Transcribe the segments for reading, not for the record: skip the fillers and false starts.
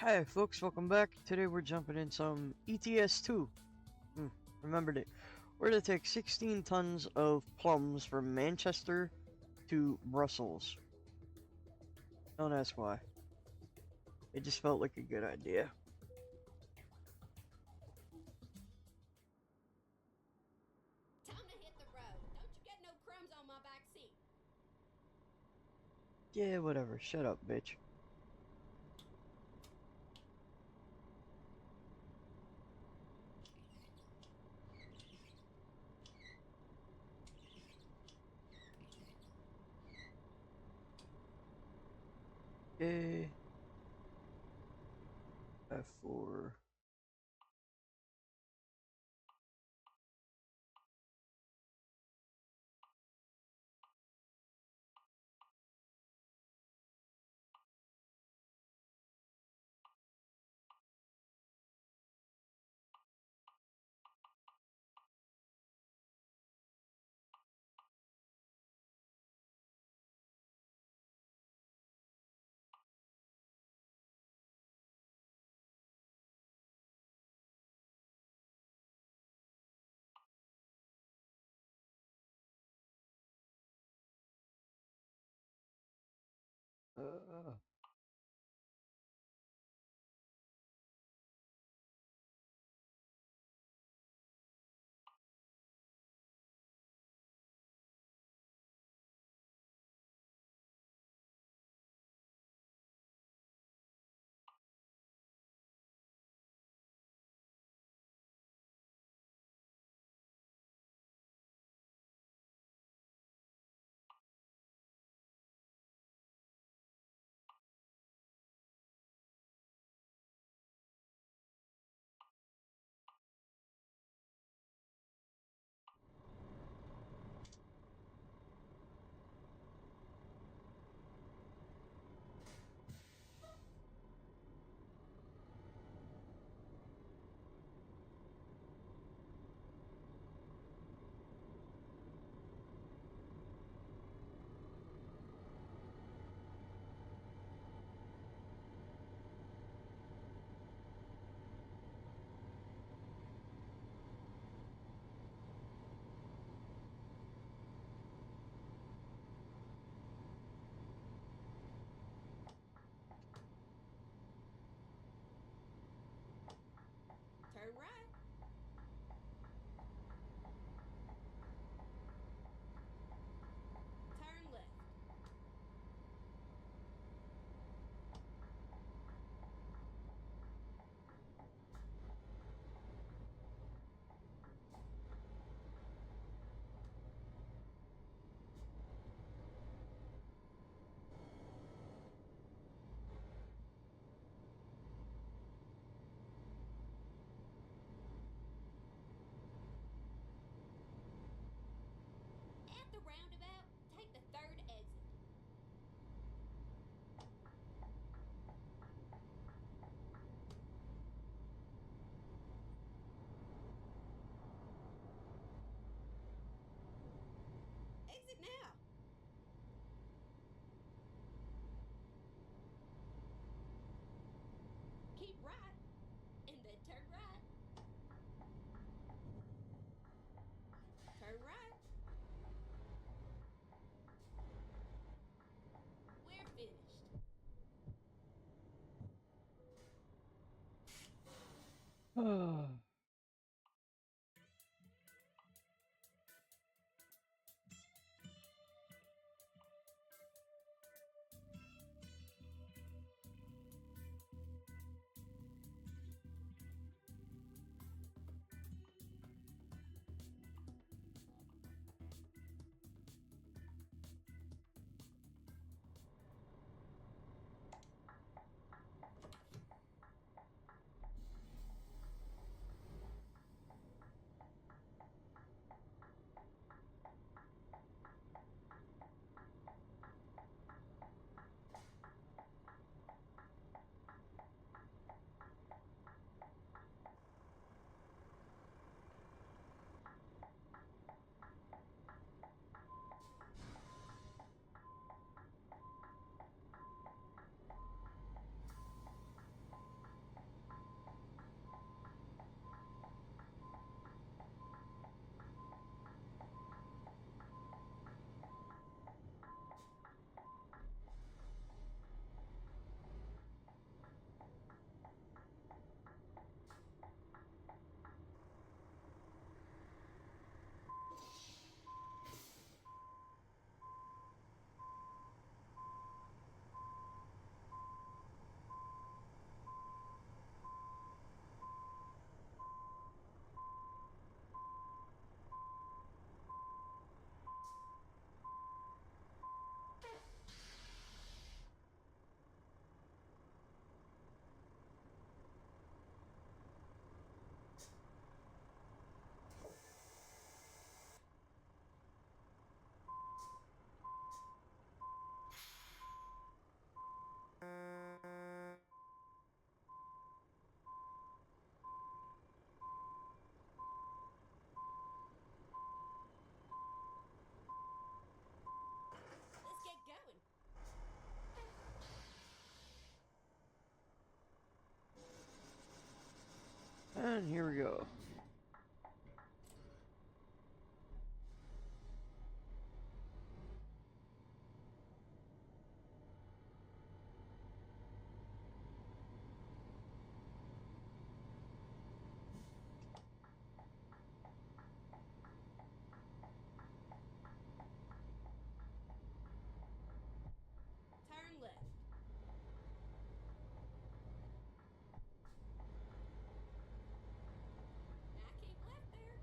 Hi folks, welcome back. Today we're jumping in some ETS2. Hmm, remembered it. We're to take 16 tons of plums from Manchester to Brussels. Don't ask why. It just felt like a good idea. Time to hit the road. Don't you get no crumbs on my back seat. Yeah, whatever. Shut up, bitch. Okay. F4. Uh, Turn right. Turn left. At the roundabout, take the third exit. Exit now. Keep right and then turn right. Turn right. We're finished. And here we go. Turn left. Now keep left there.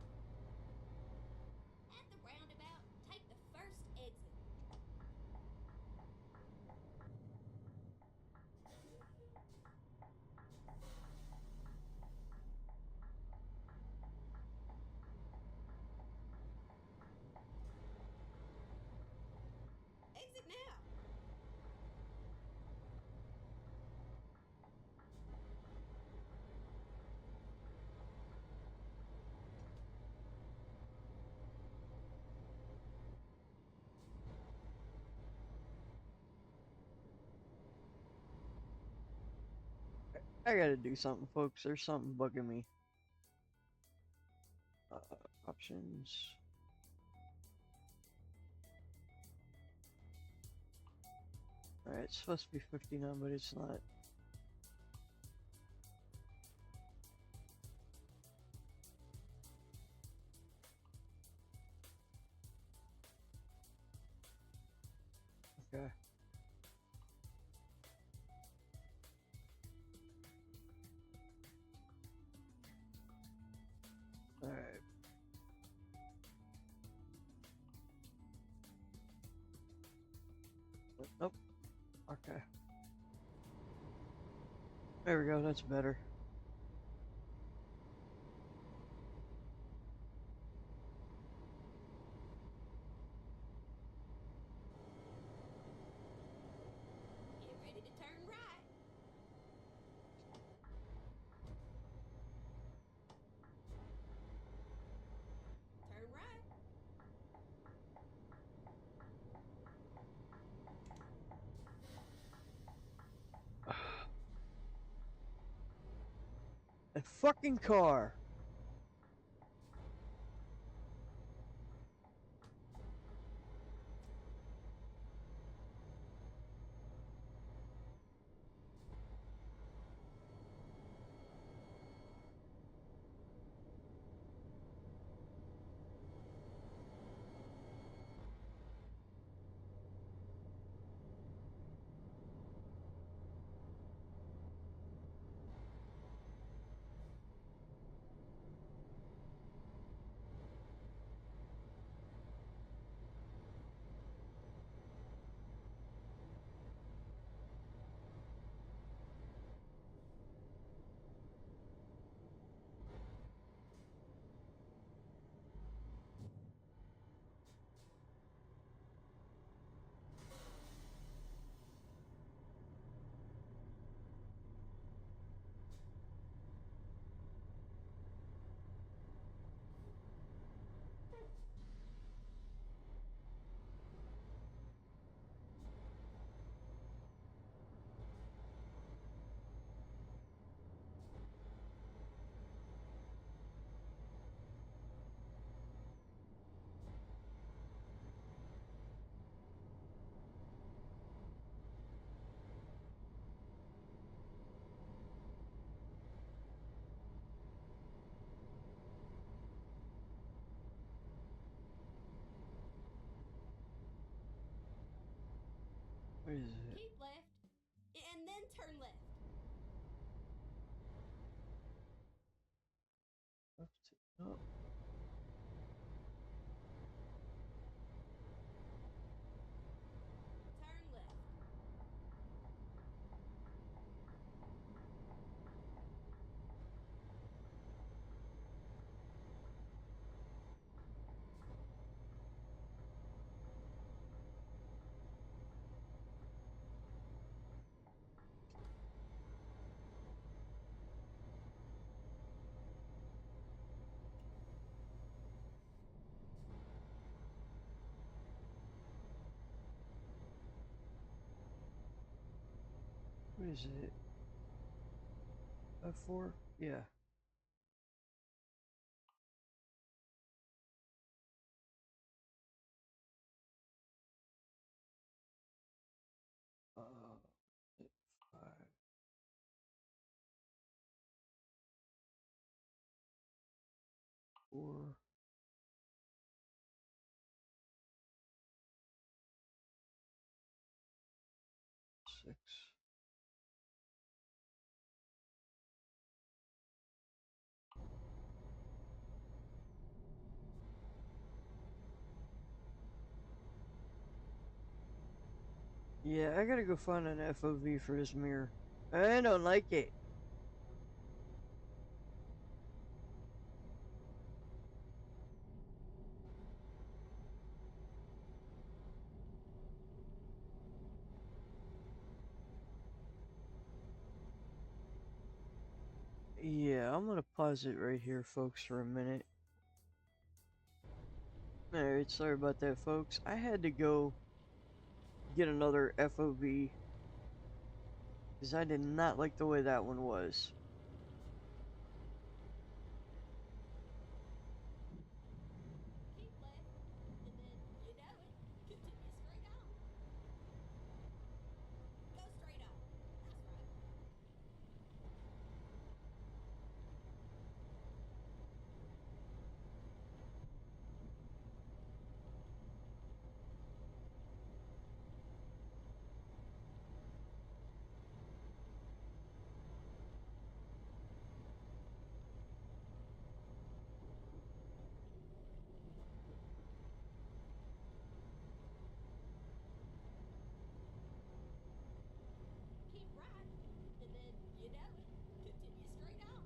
At the roundabout, take the first exit. Exit now. I gotta do something, folks. There's something bugging me. Uh, Options. Alright, it's supposed to be 59, but it's not. Okay. Alright. Nope. Okay. There we go, that's better. Get ready to turn right. Turn right. A fucking car! What is it? Keep left. And then turn left. Oh. Turn left. What is it? F4? Yeah. 4, 6. Yeah, I gotta go find an FOV for this mirror. I don't like it. Yeah, I'm gonna pause it right here, folks, for a minute. Alright, sorry about that, folks. I had to go get another FOV because I did not like the way that one was. Keep left, and then you know it. Continue straight on. Go straight on. That's right. Keep right, and then you know it. Continue straight on.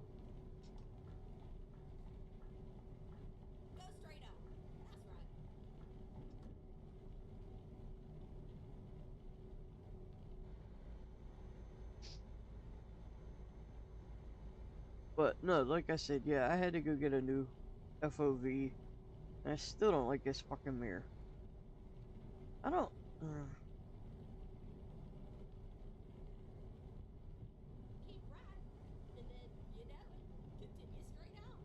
Go straight on. That's right. But no, like I said, yeah, I had to go get a new FOV, and I still don't like this fucking mirror. I don't. Uh, Keep right, and then you know it. Continue straight on.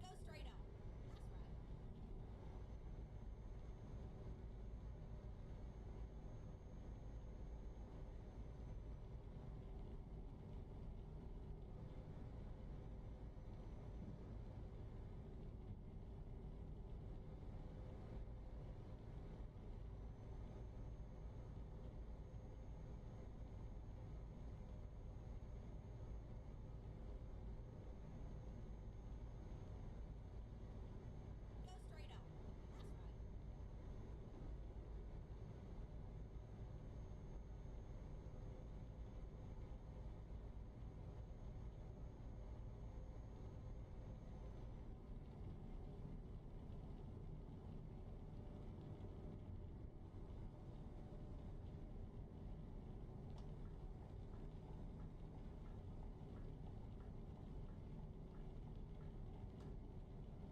Go straight on. That's right. Go straight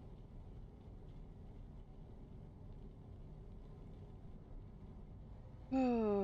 on. That's right.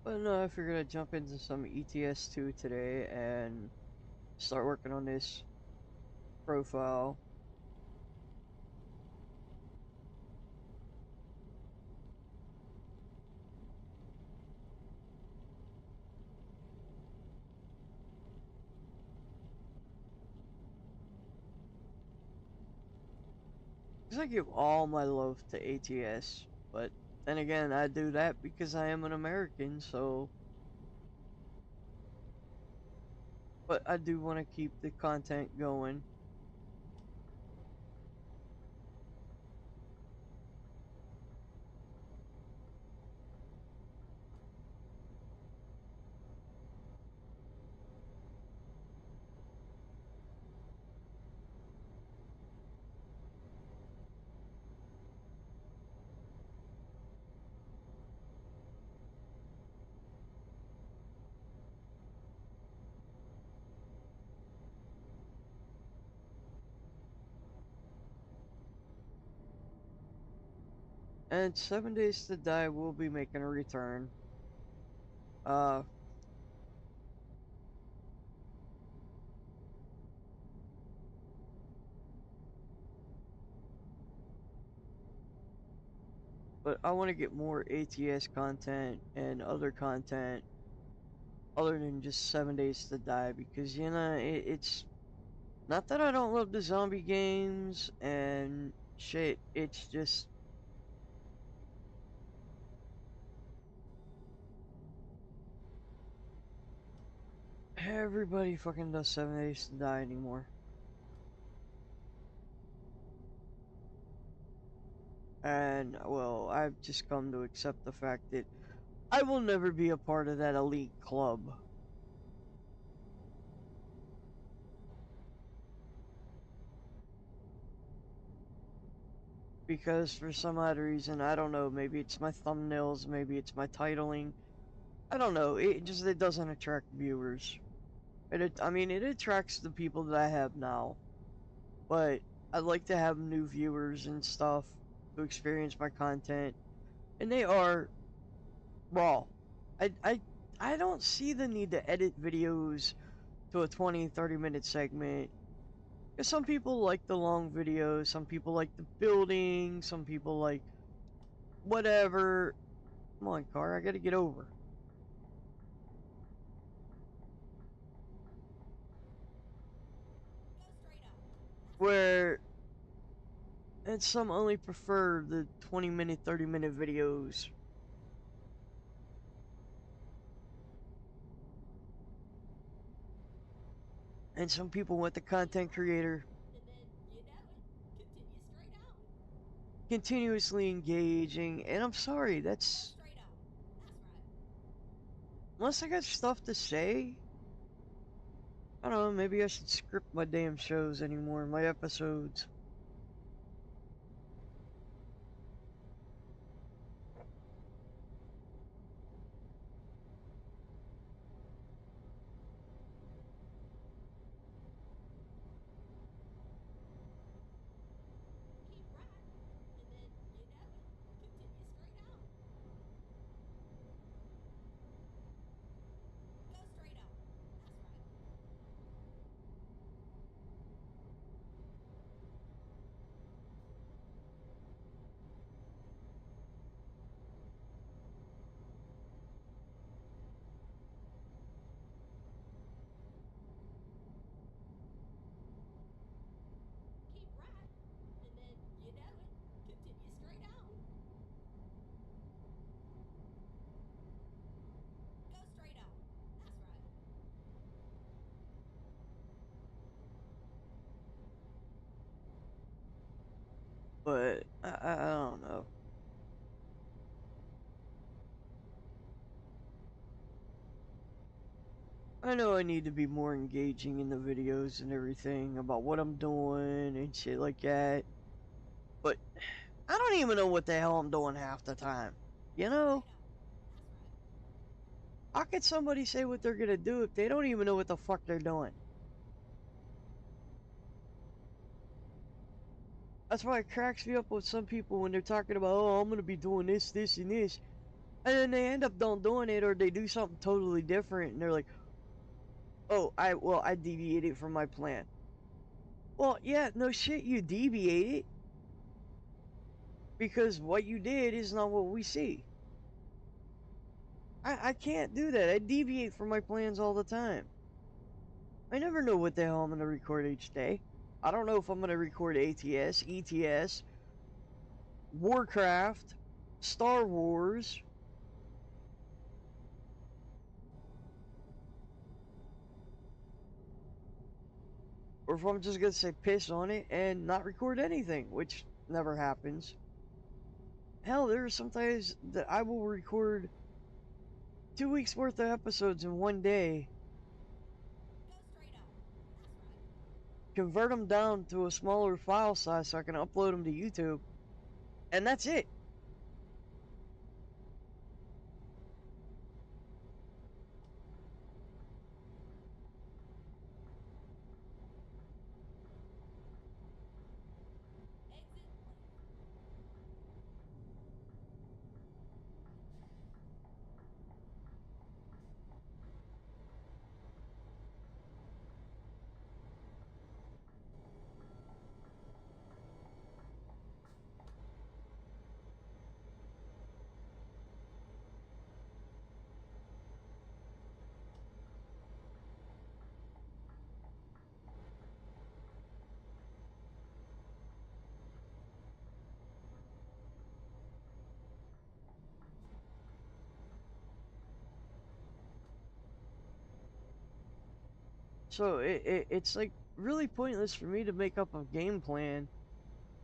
but no, I figured I'd jump into some ETS2 today and start working on this profile. Because I give all my love to ATS, but then again, I do that because I am an American, so. But I do want to keep the content going. And 7 Days to Die will be making a return. Uh, but I want to get more ATS content and other content other than just 7 Days to Die because it's not that I don't love the zombie games and shit. It's just everybody fucking does 7 Days to Die anymore. And well, I've just come to accept the fact that I will never be a part of that elite club because for some odd reason, I don't know, maybe it's my thumbnails, maybe it's my titling. I don't know. It doesn't attract viewers. I mean it attracts the people that I have now, but I'd like to have new viewers and stuff to experience my content, and they are raw. I I I don't see the need to edit videos to a 20-30 minute segment. Because some people like the long videos, some people like the building, some people like whatever. Come on, car, I gotta get over. Go straight up. Where and some only prefer the 20-minute, 30-minute videos. And some people want the content creator And then, you know it, continue straight on. continuously engaging. And I'm sorry, Go that's straight on. That's right. unless I got stuff to say. I don't know, maybe I should script my damn shows anymore, my episodes. Keep right. And then, you know it, continue straight on. Go straight on. That's right. Keep right. And then, you know it, continue straight on. Go straight on. That's right. But I don't know. I know I need to be more engaging in the videos and everything about what I'm doing and shit like that. But I don't even know what the hell I'm doing half the time. You Go know? straight on. That's right. How could somebody say what they're gonna do if they don't even know what the fuck they're doing? That's why it cracks me up with some people when they're talking about, oh, I'm gonna be doing this, this, and this. And then they end up don't doing it or they do something totally different and they're like, oh, I deviated from my plan. Well, yeah, no shit, you deviated because what you did is not what we see. I can't do that. I deviate from my plans all the time. I never know what the hell I'm gonna record each day. I don't know if I'm gonna record ATS, ETS, Warcraft, Star Wars, or if I'm just gonna say piss on it and not record anything, which never happens. Hell, there are sometimes that I will record 2 weeks worth of episodes in one day, Go straight on. That's right. convert them down to a smaller file size so I can upload them to YouTube, and that's it. Exit lane. So it's like really pointless for me to make up a game plan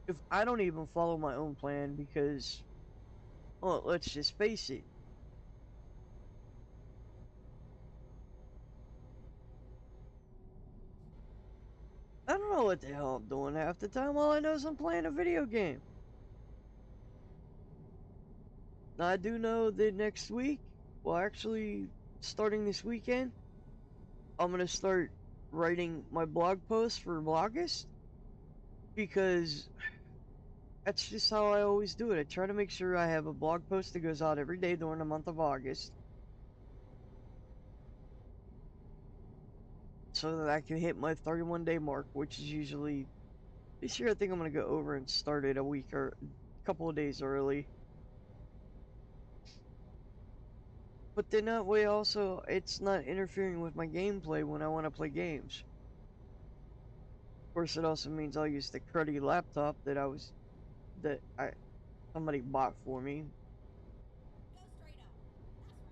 if I don't even follow my own plan because, well, let's just face it. I don't know what the hell I'm doing half the time. All I know is I'm playing a video game. Now, I do know that next week, well, actually, starting this weekend, I'm gonna start writing my blog post for August because that's just how I always do it. I try to make sure I have a blog post that goes out every day during the month of August so that I can hit my 31-day mark, which is usually this year. I think I'm gonna go over and start it a week or a couple of days early. But then that way also it's not interfering with my gameplay when I want to play games. Of course, it also means I'll use the cruddy laptop that I somebody bought for me. Go straight up. That's right.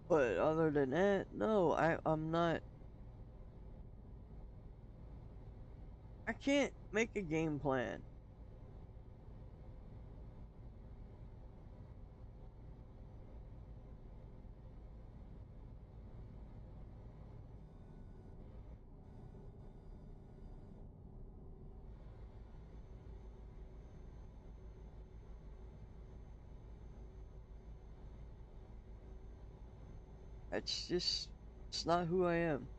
But other than that, no, I'm not. I can't make a game plan. That's just it's not who I am.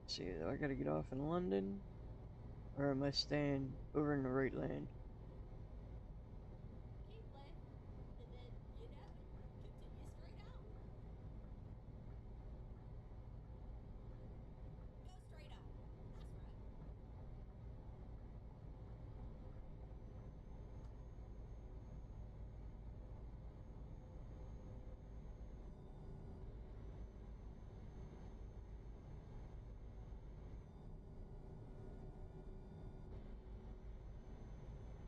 Let's see, do I gotta get off in London, or am I staying over in the right land? Keep left, and then you know it. Continue straight on. Go straight on. That's right.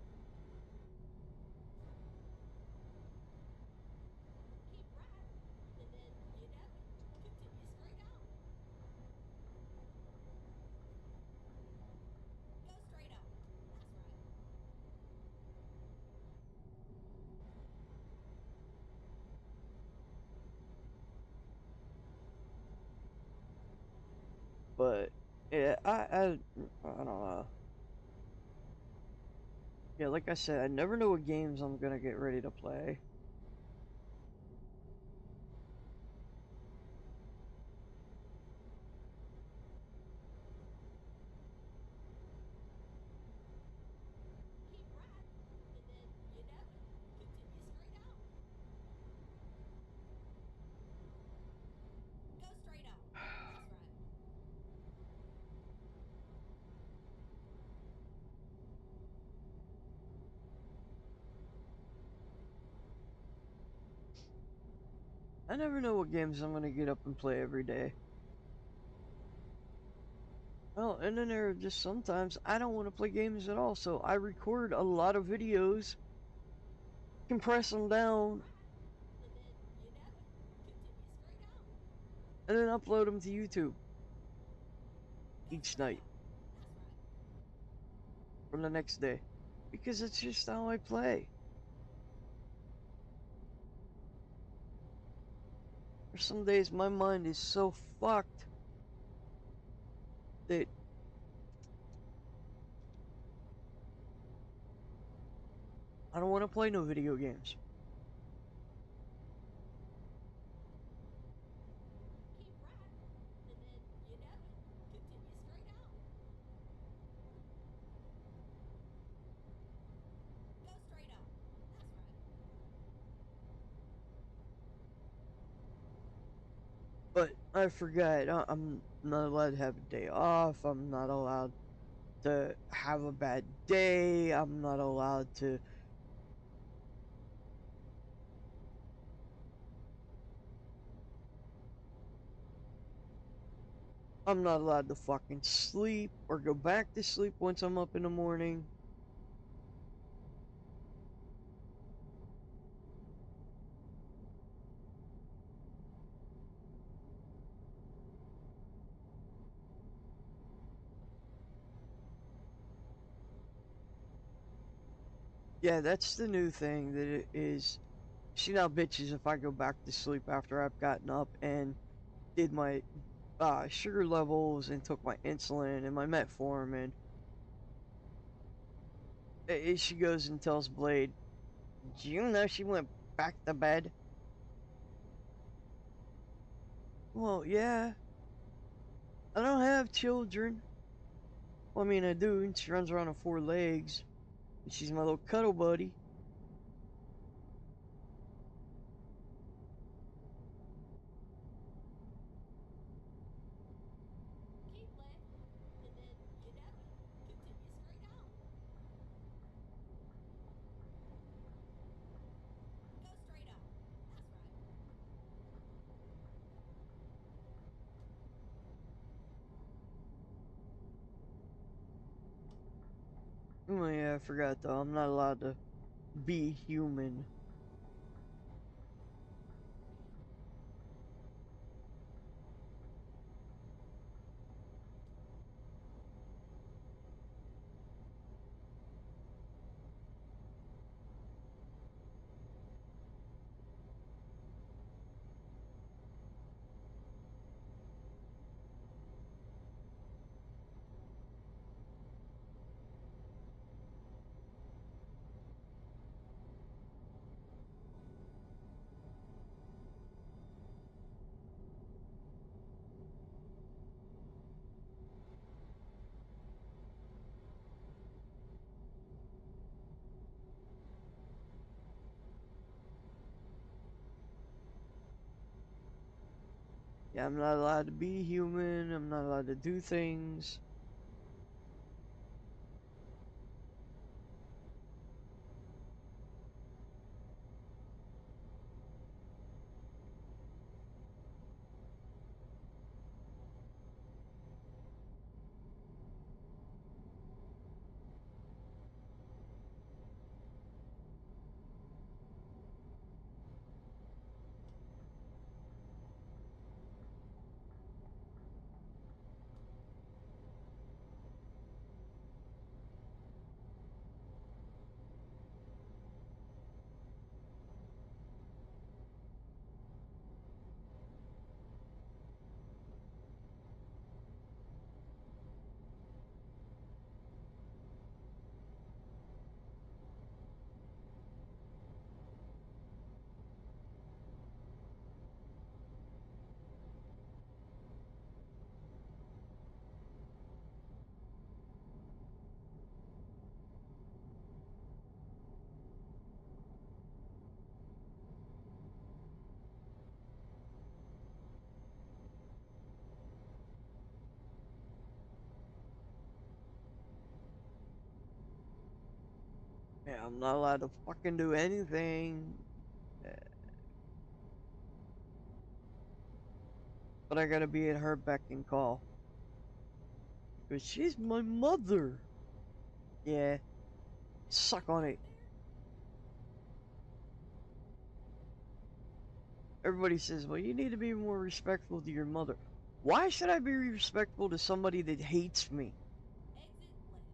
But yeah, I don't know. Yeah, like I said, I never know what games I'm gonna get ready to play. Keep right, and then, you know it, continue straight on. Go straight on. That's right. I never know what games I'm gonna get up and play every day. Well, and then there are just sometimes I don't want to play games at all, so I record a lot of videos, compress them Keep down, right, and then, you know it, continue straight on. and then upload them to YouTube Go each straight night on. That's right. from the next day. Because it's just how I play. There's some days my mind is so fucked that I don't want to play no video games. Keep right, and then, you know it, continue straight on. Go straight on. That's right. But I forgot, I'm not allowed to have a day off. I'm not allowed to have a bad day. I'm not allowed to. I'm not allowed to fucking sleep or go back to sleep once I'm up in the morning. Yeah, that's the new thing that it is. She now bitches if I go back to sleep after I've gotten up and did my sugar levels and took my insulin and my metformin. She goes and tells Blade, "Do you know she went back to bed?" Well, yeah, I don't have children. Well, I mean, I do, and she runs around on four legs, and she's my little cuddle buddy. Keep left, and then, you know it, continue straight on. Go straight on. That's right. Oh yeah, I forgot though. I'm not allowed to be human. Yeah, I'm not allowed to be human. I'm not allowed to do things. Yeah, I'm not allowed to fucking do anything. Uh, But I gotta be at her beck and call. Because she's my mother. Yeah, Does she suck ever on live it. there? Everybody says, well, you need to be more respectful to your mother. Why should I be respectful to somebody that hates me? Exit left.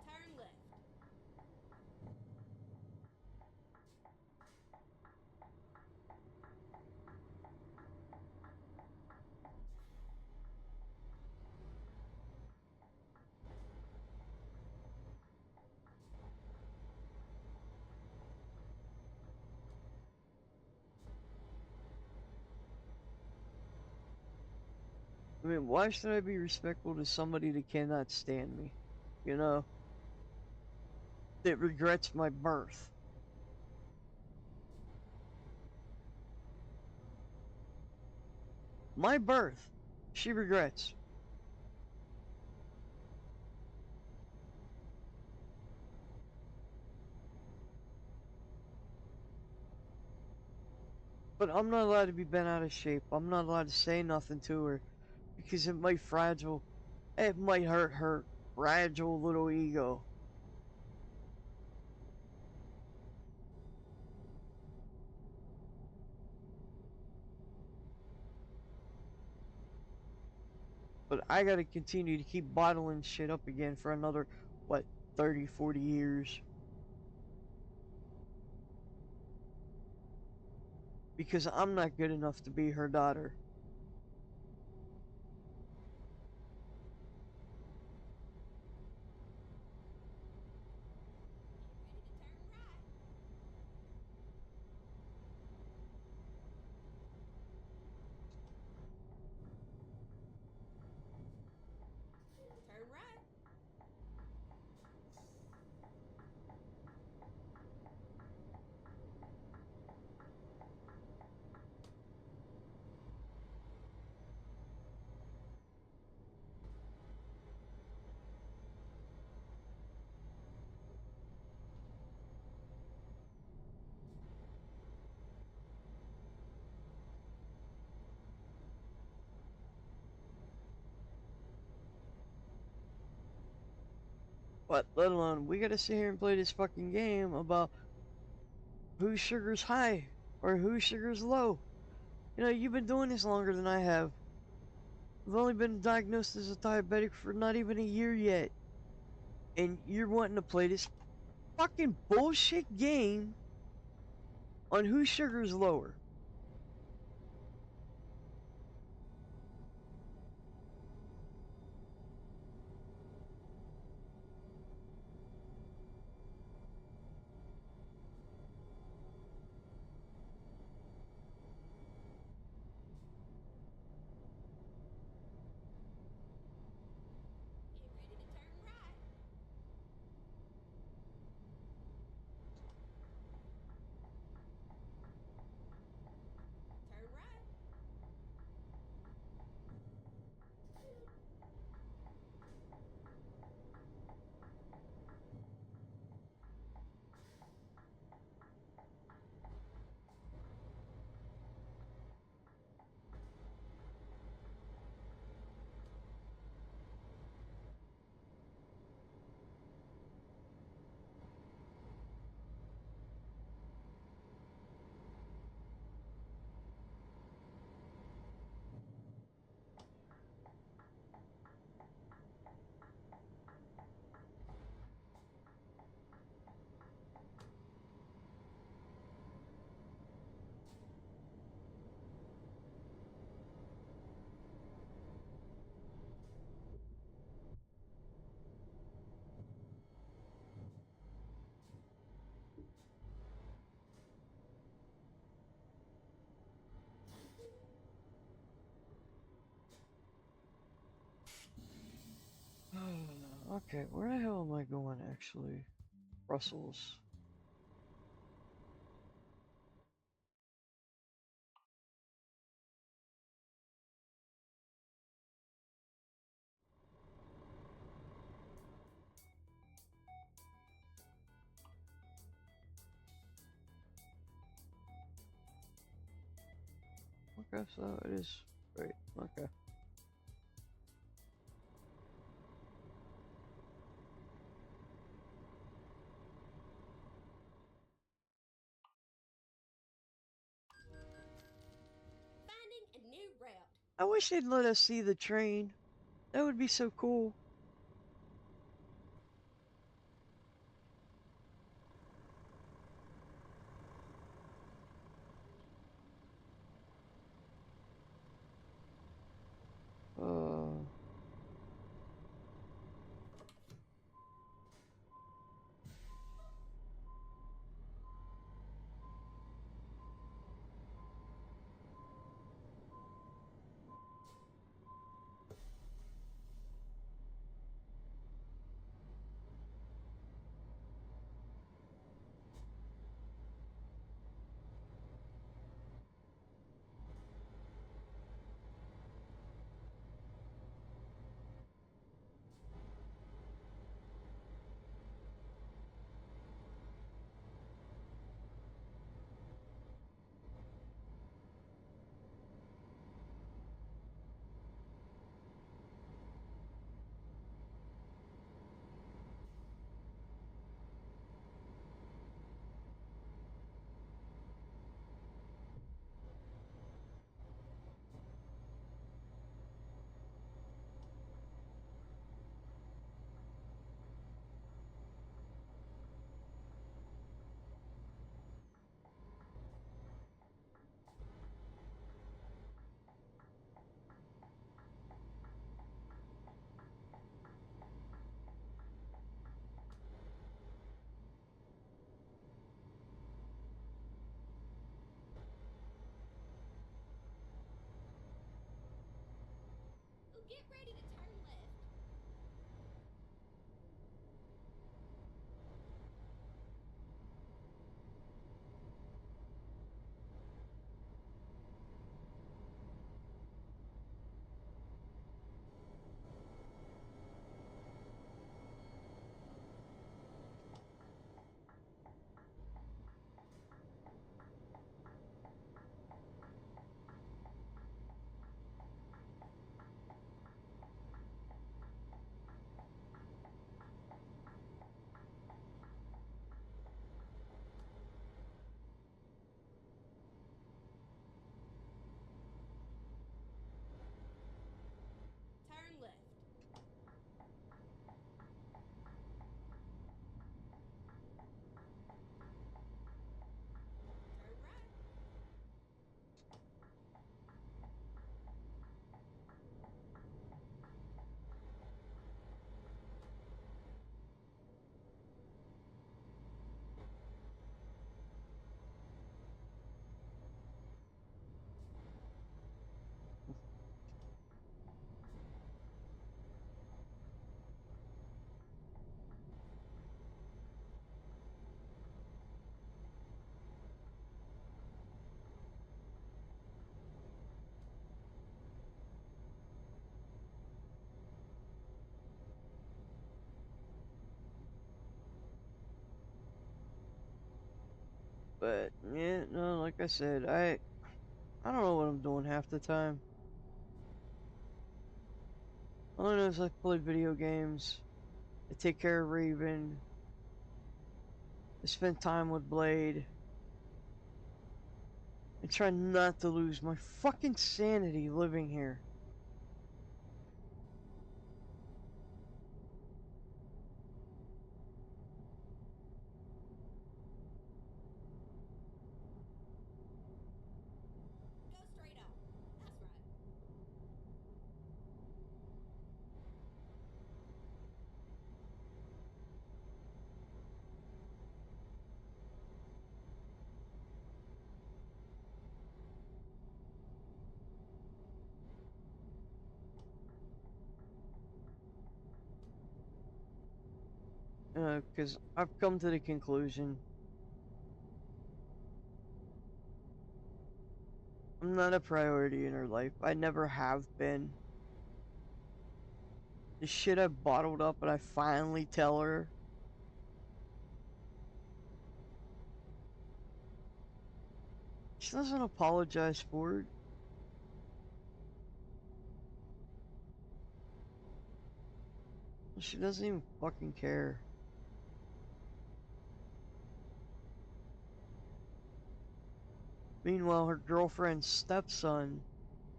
Turn left. I mean, why should I be respectful to somebody that cannot stand me? You know, that regrets my birth. My birth, she regrets. But I'm not allowed to be bent out of shape. I'm not allowed to say nothing to her because it might hurt her fragile little ego. But I gotta continue to keep bottling shit up again for another, what, 30, 40 years. Because I'm not good enough to be her daughter. Get ready to turn right. Turn right. But let alone, we gotta sit here and play this fucking game about whose sugar's high or whose sugar's low. You know, you've been doing this longer than I have. I've only been diagnosed as a diabetic for not even a year yet. And you're wanting to play this fucking bullshit game on whose sugar's lower. Get ready to turn right. Okay, where the hell am I going actually? Brussels. Okay, so it is right. Okay. Finding a new route. I wish they'd let us see the train. That would be so cool. Uh, Oh, get ready to turn left. Turn left. Turn right. but yeah, no, like I said, I don't know what I'm doing half the time. All I know is I play video games. I take care of Raven. I spend time with Blade. I try not to lose my fucking sanity living here. Go straight on. That's right. Because I've come to the conclusion I'm not a priority in her life. I never have been. The shit I bottled up and I finally tell her. She doesn't apologize for it. She doesn't even fucking care. Meanwhile, her girlfriend's stepson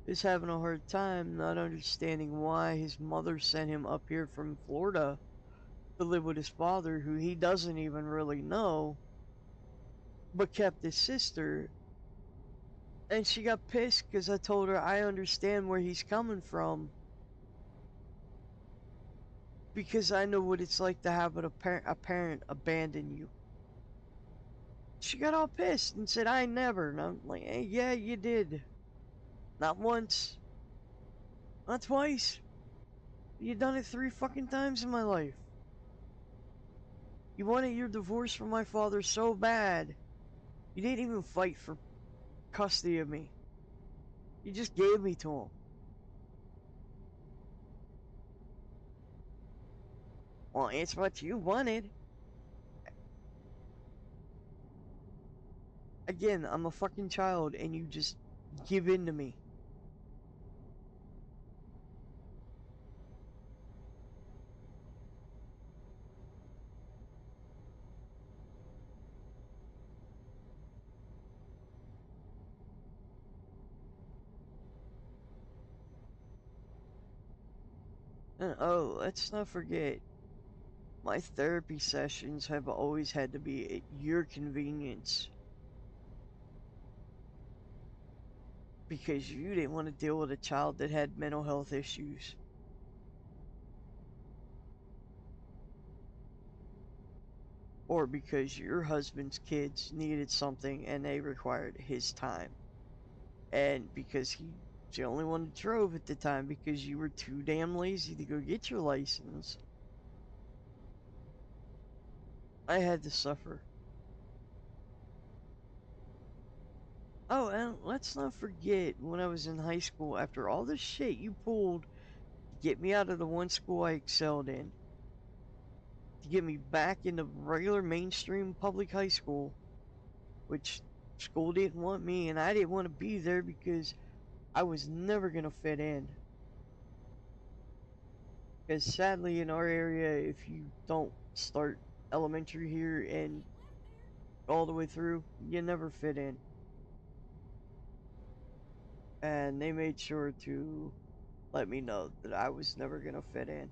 is having a hard time not understanding why his mother sent him up here from Florida to live with his father, who he doesn't even really know, but kept his sister. And she got pissed because I told her I understand where he's coming from because I know what it's like to have a parent abandon you. She got all pissed and said, I never. And I'm like, hey, yeah, you did. Not once, not twice. You done it 3 fucking times in my life. You wanted your divorce from my father so bad. You didn't even fight for custody of me. You just gave me to him. Well, it's what you wanted. Again, I'm a fucking child and you just give in to me. And oh, let's not forget, my therapy sessions have always had to be at your convenience. Because you didn't want to deal with a child that had mental health issues. Or because your husband's kids needed something and they required his time. And because he's the only one that drove at the time because you were too damn lazy to go get your license, I had to suffer. Oh, and let's not forget when I was in high school, after all the shit you pulled to get me out of the one school I excelled in, to get me back into regular mainstream public high school, which school didn't want me, and I didn't want to be there because I was never going to fit in. Because sadly, in our area, if you don't start elementary here and Keep left there. all the way through, you never fit in. And they made sure to let me know that I was never going to fit in.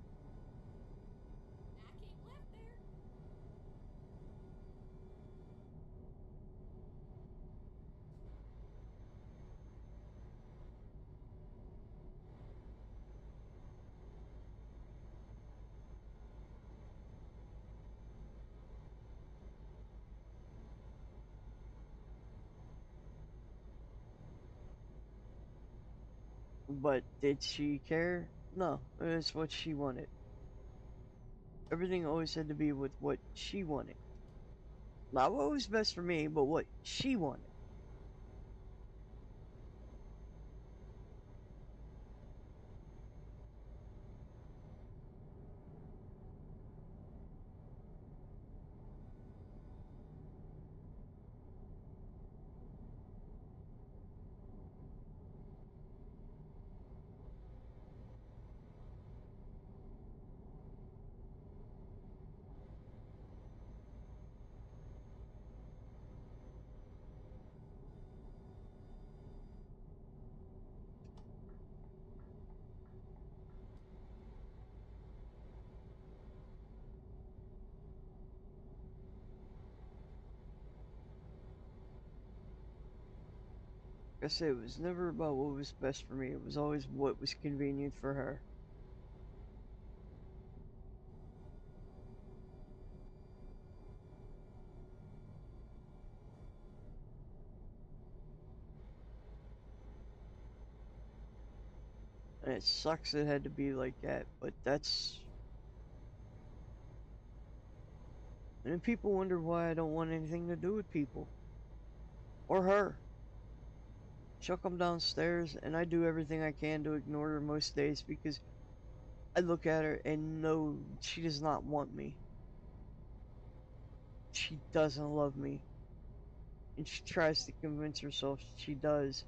Now keep left there. But did she care? No, it's what she wanted. Everything always had to be with what she wanted. Not what was best for me, but what she wanted. Like I said, it was never about what was best for me. It was always what was convenient for her. And it sucks it had to be like that, but that's And then people wonder why I don't want anything to do with people. Or her. She'll come downstairs and I do everything I can to ignore her most days because I look at her and know she does not want me. She doesn't love me. And she tries to convince herself she does.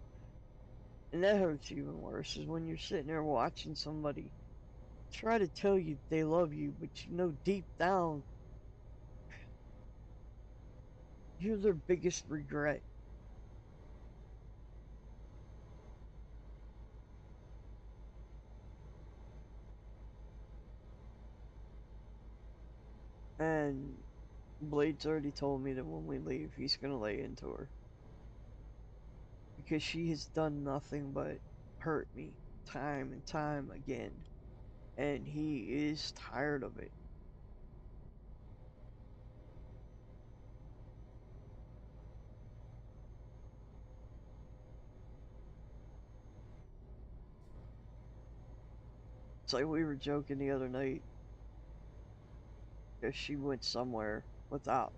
And that hurts even worse is when you're sitting there watching somebody try to tell you they love you, but you know deep down you're their biggest regret. And Blade's already told me that when we leave, he's gonna lay into her. Because she has done nothing but hurt me time and time again. And he is tired of it. It's like we were joking the other night because she went somewhere without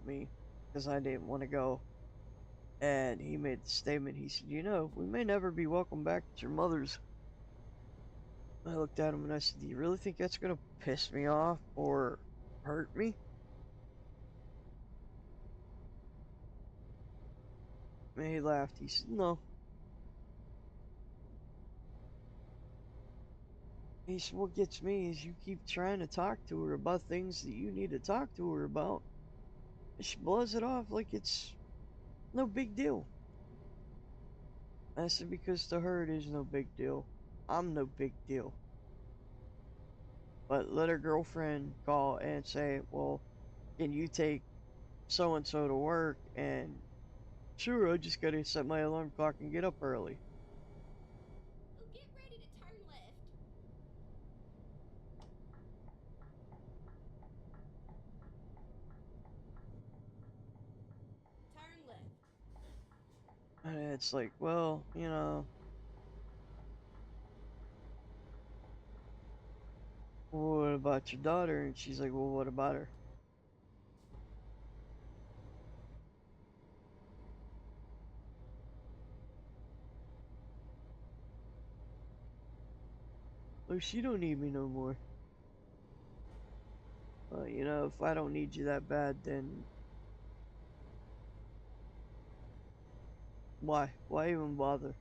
me because I didn't want to go. And he made the statement. He said, "You know, we may never be welcome back at your mother's." I looked at him and I said, "Do you really think that's gonna piss me off or hurt me?" And he laughed. He said, "No." He said, "What gets me is you keep trying to talk to her about things that you need to talk to her about. And she blows it off like it's no big deal." I said, "Because to her it is no big deal. I'm no big deal." But let her girlfriend call and say, "Well, can you take so and so to work?" And sure, I just gotta set my alarm clock and get up early. Oh, get ready to turn left. Turn left. And it's like, well, what about your daughter? And she's like, well, what about her? Oh, she don't need me no more. Well, if I don't need you that bad, then why? Why even bother?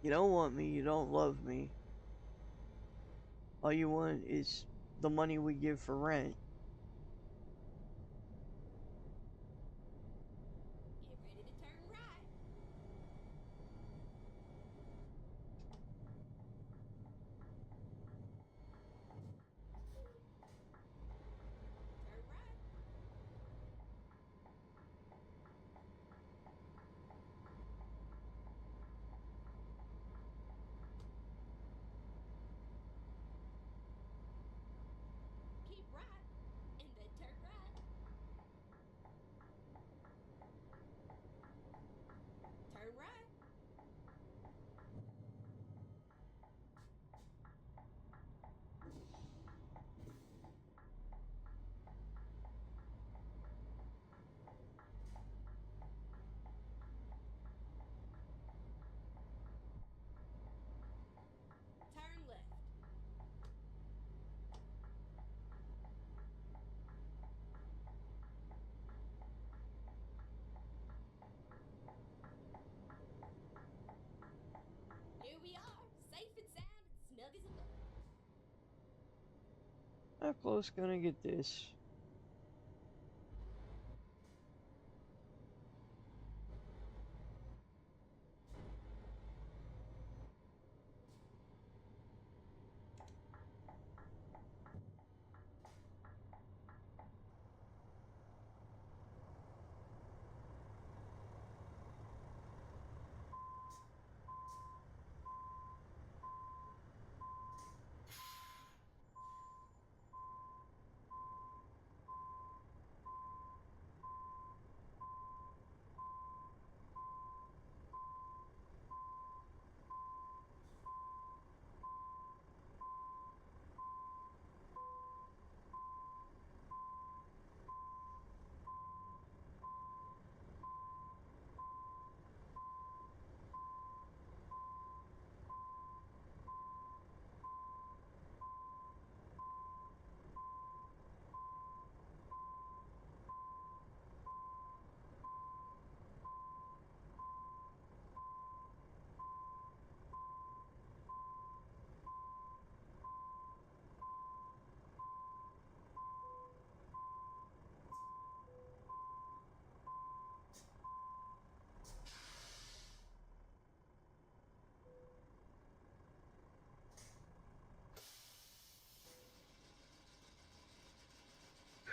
You don't want me, you don't love me. All you want is the money we give for rent. Get ready to turn right. Turn right. Keep right. And then turn right. Turn right. Turn left. Here we are, safe and sound and snug as a bug. How close can I get this?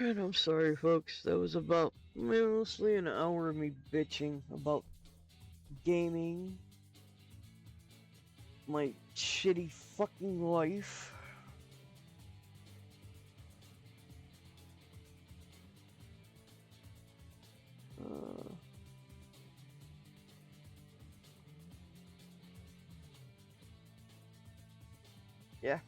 And I'm sorry, folks. That was about mostly an hour of me bitching about gaming, my shitty fucking life. Uh, yeah.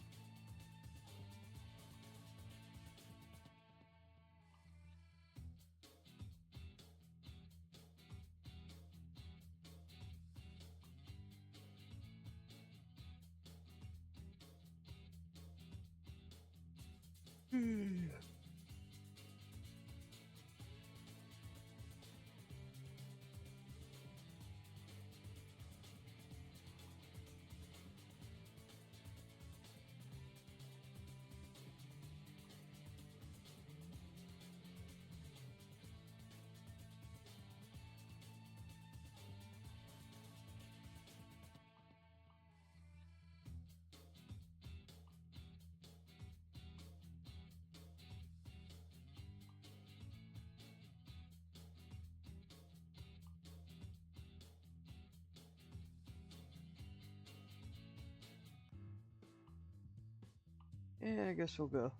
Yeah, I guess we'll go.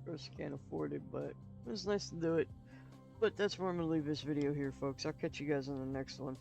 Of course, can't afford it, but it was nice to do it. But that's where I'm gonna leave this video here, folks. I'll catch you guys in the next one.